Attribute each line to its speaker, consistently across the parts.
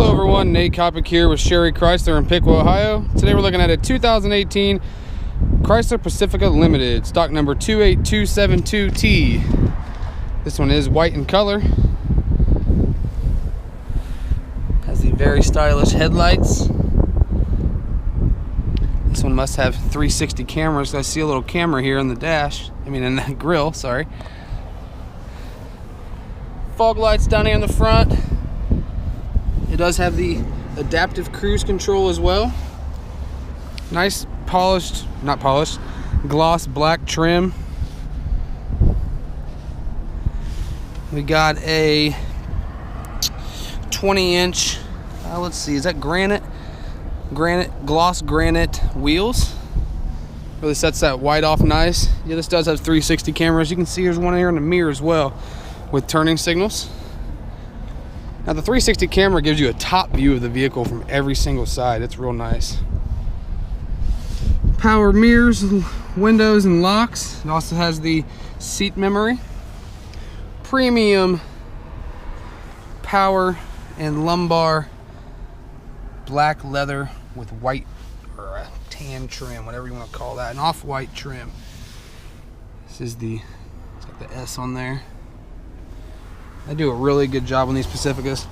Speaker 1: Hello everyone, Nate Kopic here with Sherry Chrysler in Piqua, Ohio. Today we're looking at a 2018 Chrysler Pacifica Limited, stock number 28272T. This one is white in color. Has the very stylish headlights. This one must have 360 cameras. I see a little camera here in the dash. In the grill, sorry. Fog lights down here in the front. It does have the adaptive cruise control as well. Nice polished, not polished, gloss black trim. We got a 20-inch, let's see, is that gloss granite wheels? Really sets that white off nice. Yeah, this does have 360 cameras. You can see there's one here in the mirror as well with turning signals. Now the 360 camera gives you a top view of the vehicle from every single side. It's real nice. Power mirrors, windows, and locks. It also has the seat memory. Premium power and lumbar black leather with white or a tan trim, whatever you want to call that, an off-white trim. This is it's got the S on there. I do a really good job on these Pacificas.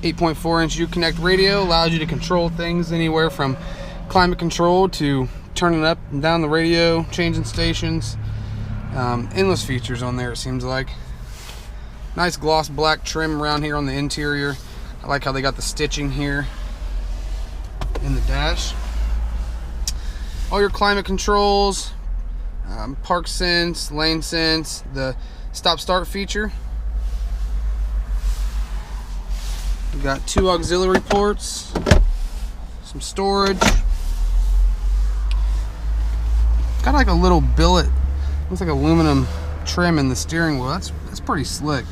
Speaker 1: 8.4-inch Uconnect radio allows you to control things anywhere from climate control to turning up and down the radio, changing stations. Endless features on there, it seems like. Nice gloss black trim around here on the interior. I like how they got the stitching here in the dash. All your climate controls, park sense, lane sense, the stop start feature. We got 2 auxiliary ports, some storage. Got like a little billet, looks like aluminum trim in the steering wheel. That's pretty slick.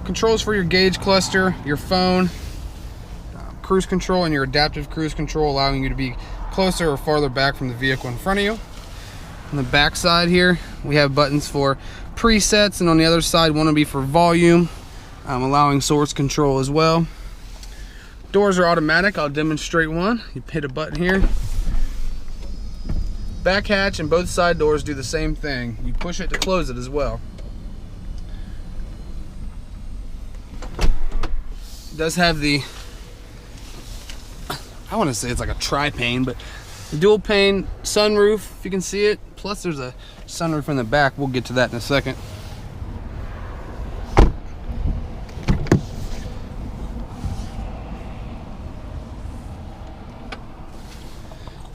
Speaker 1: Controls for your gauge cluster, your phone, cruise control, and your adaptive cruise control, allowing you to be closer or farther back from the vehicle in front of you. On the back side here, we have buttons for presets, and on the other side, one will be for volume, allowing source control as well. Doors are automatic. I'll demonstrate one. You hit a button here. Back hatch and both side doors do the same thing. You push it to close it as well. It does have the, I want to say it's like a tri-pane, but the dual pane sunroof, if you can see it. Plus there's a sunroof in the back. We'll get to that in a second.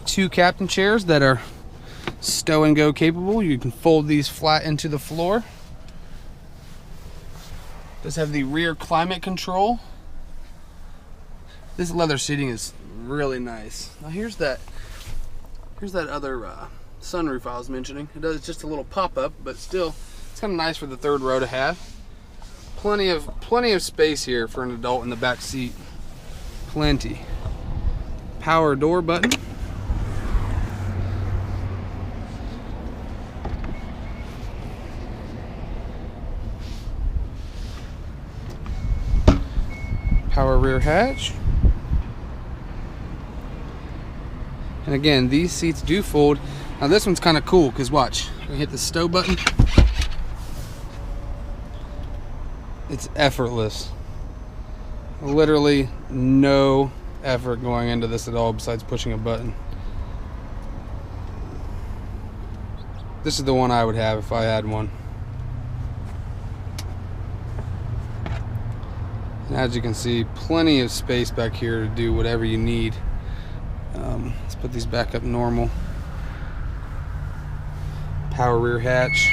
Speaker 1: Two captain chairs that are stow and go capable. You can fold these flat into the floor. Does have the rear climate control. This leather seating is really nice. Now here's that other sunroof I was mentioning. It does just a little pop-up, but still it's kind of nice for the third row to have. Plenty of space here for an adult in the back seat. Plenty. Power door button. Power rear hatch. And again, these seats do fold. Now this one's kind of cool because watch, we hit the stow button. It's effortless. Literally no effort going into this at all besides pushing a button. This is the one I would have if I had one. And as you can see, plenty of space back here to do whatever you need. Let's put these back up normal. Power rear hatch.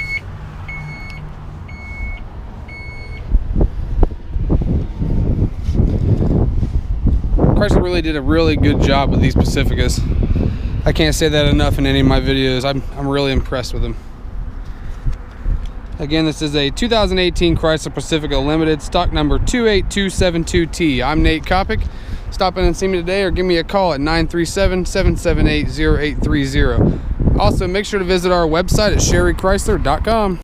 Speaker 1: Chrysler really did a really good job with these Pacificas. I can't say that enough in any of my videos. I'm really impressed with them. Again, this is a 2018 Chrysler Pacifica Limited, stock number 28272T. I'm Nate Kopic. Stop in and see me today or give me a call at 937-778-0830. Also, make sure to visit our website at sherrychrysler.com.